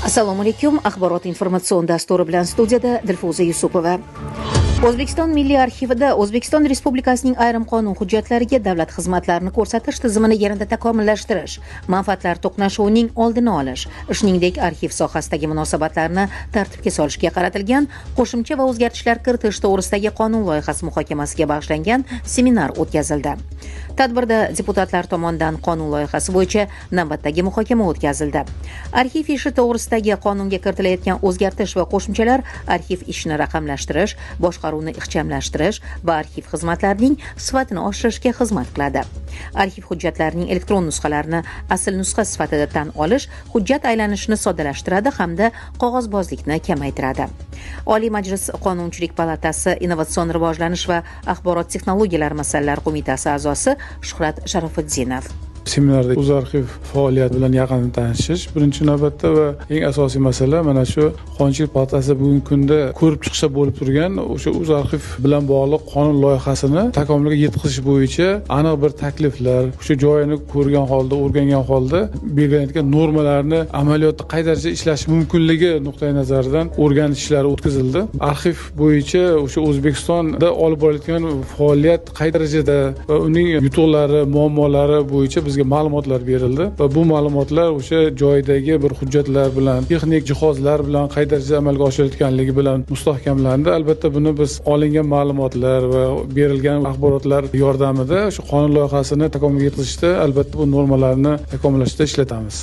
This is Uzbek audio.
Assalomu alaykum. Axborot informatsion dasturi bilan studiyada Dilfuza Yusupova. O'zbekiston Milliy arxivida O'zbekiston Respublikasining ayrim qonun hujjatlariga davlat xizmatlarini ko'rsatish tizimini yanada takomillashtirish, manfaatlar to'qnashuvining oldini olish, shuningdek arxiv sohasidagi munosabatlarni tartibga solishga qaratilgan qo'shimcha va o'zgartishlar kiritish to'g'risidagi qonun loyihasi muhokamasiga bag'ishlangan seminar o'tkazildi. Tadbirda deputatlar tomonidan qonun loyihasi bo'yicha navbatdagi muhokama o'tkazildi. Arxiv ishi to'g'risidagi qonunga kiritilayotgan o'zgartish va qo'shimchalar arxiv ishini raqamlashtirish, boshqaruvni ixchamlashtirish va arxiv xizmatlarining sifatini oshirishga xizmat qiladi. Arxiv hujjatlarining elektron nusxalarini asl nusxa sifatida tan olish hujjat aylanishini soddalashtiradi hamda qog'ozbozlikni kamaytiradi. Oliy Majlis Qonunchilik palatasi Innovatsion rivojlanish va axborot texnologiyalari masalalari qo'mitasi a'zosi Shuhrat Sharofiddinov. Seminarda UzArxiv faoliyati bilan yaqindan tanishish birinchi navbatda va eng asosiy masala mana shu Qonunchilik palatasi bugungi kunda ko'rib chiqishda bo'lib turgan o'sha UzArxiv bilan bog'liq qonun loyihasini takomilga yetkazish bo'yicha aniq bir takliflar, o'sha joyini ko'rgan holda, o'rgangan holda belgilangan normalarni amaliyotda qay darajada ishlash mumkinligi nuqtai nazaridan o'rganish ishlari o'tkazildi. Arxiv bo'yicha o'sha O'zbekistonda olib borilayotgan faoliyat qay darajada va uning yutuqlari, muammolari bo'yicha bizga ma'lumotlar berildi va bu ma'lumotlar o'sha joydagi bir hujjatlar bilan, texnik jihozlar bilan qay darajada amalga oshirilayotganligi bilan mustahkamlandi. Albatta buni biz olingan ma'lumotlar va berilgan axborotlar yordamida shu qonun loyihasini takomilga yetkazishda albatta bu normalarni takomillashtirishda ishlatamiz.